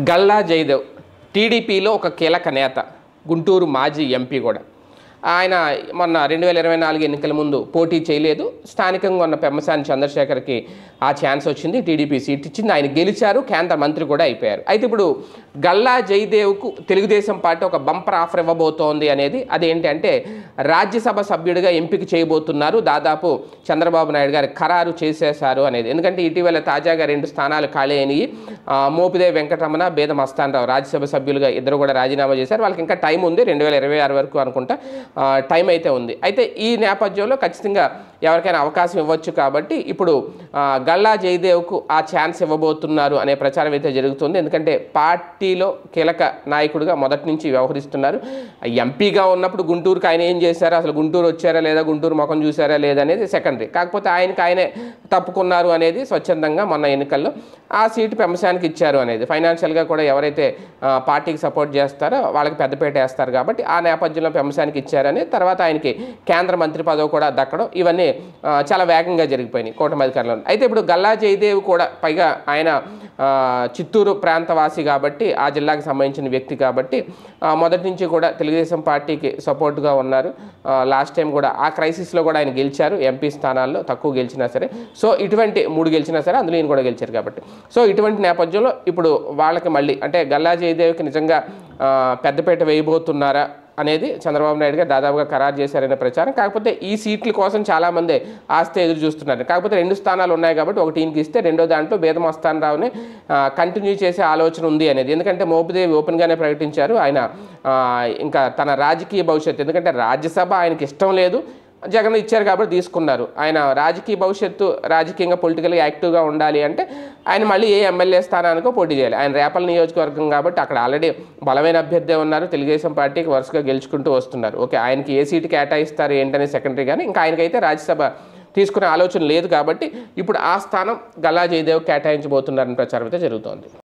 గల్లా జయదేవ్ టీడీపీలో ఒక కీలక నేత, గుంటూరు మాజీ ఎంపీ కూడా. ఆయన మొన్న 2024 ఎన్నికల ముందు పోటీ చేయలేదు. స్థానికంగా ఉన్న పెమ్మసాని చంద్రశేఖర్కి ఆ ఛాన్స్ వచ్చింది, టీడీపీ సీట్ ఇచ్చింది, ఆయన గెలిచారు, కేంద్ర మంత్రి కూడా అయిపోయారు. అయితే ఇప్పుడు గల్లా జయదేవ్కు తెలుగుదేశం పార్టీ ఒక బంపర్ ఆఫర్ ఇవ్వబోతోంది అనేది అదేంటంటే రాజ్యసభ సభ్యుడిగా ఎంపిక చేయబోతున్నారు. దాదాపు చంద్రబాబు నాయుడు గారు ఖరారు చేసేశారు అనేది. ఎందుకంటే ఇటీవల తాజాగా 2 స్థానాలు ఖాళీ అయినాయి. మోపిదేవి వెంకటరమణ, బేద మస్తానరావు రాజ్యసభ సభ్యులుగా ఇద్దరు కూడా రాజీనామా చేశారు. వాళ్ళకి ఇంకా టైం ఉంది, 2026 వరకు అనుకుంటా టైం అయితే ఉంది. అయితే ఈ నేపథ్యంలో ఖచ్చితంగా ఎవరికైనా అవకాశం ఇవ్వచ్చు. కాబట్టి ఇప్పుడు గల్లా జయదేవ్కు ఆ ఛాన్స్ ఇవ్వబోతున్నారు అనే ప్రచారం అయితే జరుగుతుంది. ఎందుకంటే పార్టీలో కీలక నాయకుడిగా మొదటి నుంచి వ్యవహరిస్తున్నారు. ఎంపీగా ఉన్నప్పుడు గుంటూరుకి ఆయన ఏం చేశారు, అసలు గుంటూరు వచ్చారా లేదా, గుంటూరు ముఖం చూసారా లేదా అనేది సెకండరీ. కాకపోతే ఆయనే తప్పుకున్నారు అనేది స్వచ్ఛందంగా మొన్న ఎన్నికల్లో ఆ సీటు పెమ్మసానికి ఇచ్చారు అనేది. ఫైనాన్షియల్గా కూడా ఎవరైతే పార్టీకి సపోర్ట్ చేస్తారో వాళ్ళకి పెద్దపేట వేస్తారు కాబట్టి ఆ నేపథ్యంలో పెమ్మసానికి ఇచ్చారని, తర్వాత ఆయనకి కేంద్ర మంత్రి పదవి కూడా దక్కడం, ఇవన్నీ చాలా వేగంగా జరిగిపోయినాయి కూటమి అధికారంలో. అయితే ఇప్పుడు గల్లా జయదేవ్ కూడా పైగా ఆయన చిత్తూరు ప్రాంతవాసి కాబట్టి, ఆ జిల్లాకి సంబంధించిన వ్యక్తి కాబట్టి మొదటి నుంచి కూడా తెలుగుదేశం పార్టీకి సపోర్ట్గా ఉన్నారు. లాస్ట్ టైం కూడా ఆ క్రైసిస్లో కూడా ఆయన గెలిచారు, ఎంపీ స్థానాల్లో తక్కువ గెలిచినా సరే. సో ఇటువంటి 3 గెలిచినా సరే అందులో ఈయన కూడా గెలిచారు కాబట్టి, సో ఇటువంటి నేపథ్యంలో ఇప్పుడు వాళ్ళకి మళ్ళీ అంటే గల్లా జయదేవ్కి నిజంగా పెద్దపేట వేయబోతున్నారా అనేది చంద్రబాబు నాయుడు గారు దాదాపుగా ఖరారు చేశారనే ప్రచారం. కాకపోతే ఈ సీట్ల కోసం చాలామంది ఆస్తి ఎదురు చూస్తున్నారు. కాకపోతే 2 స్థానాలు ఉన్నాయి కాబట్టి ఒక టీంకి ఇస్తే రెండో దాంట్లో బేద మస్తానరావుని కంటిన్యూ చేసే ఆలోచన ఉంది అనేది. ఎందుకంటే మోపిదేవి ఓపెన్గానే ప్రకటించారు ఆయన ఇంకా తన రాజకీయ భవిష్యత్తు, ఎందుకంటే రాజ్యసభ ఆయనకి ఇష్టం లేదు, జగన్ ఇచ్చారు కాబట్టి తీసుకున్నారు. ఆయన రాజకీయ భవిష్యత్తు రాజకీయంగా పొలిటికల్గా యాక్టివ్గా ఉండాలి అంటే ఆయన మళ్ళీ ఏ ఎమ్మెల్యే స్థానానికో పోటీ చేయాలి. ఆయన రేపల నియోజకవర్గం కాబట్టి అక్కడ ఆల్రెడీ బలమైన అభ్యర్థి ఉన్నారు, తెలుగుదేశం పార్టీకి వరుసగా గెలుచుకుంటూ వస్తున్నారు. ఓకే, ఆయనకి ఏ సీటు కేటాయిస్తారు ఏంటనే సెకండరీ, కానీ ఇంకా ఆయనకైతే రాజ్యసభ తీసుకునే ఆలోచన లేదు కాబట్టి ఇప్పుడు ఆ స్థానం గల్లా జయదేవ్ కేటాయించబోతున్నారని ప్రచారం అయితే జరుగుతోంది.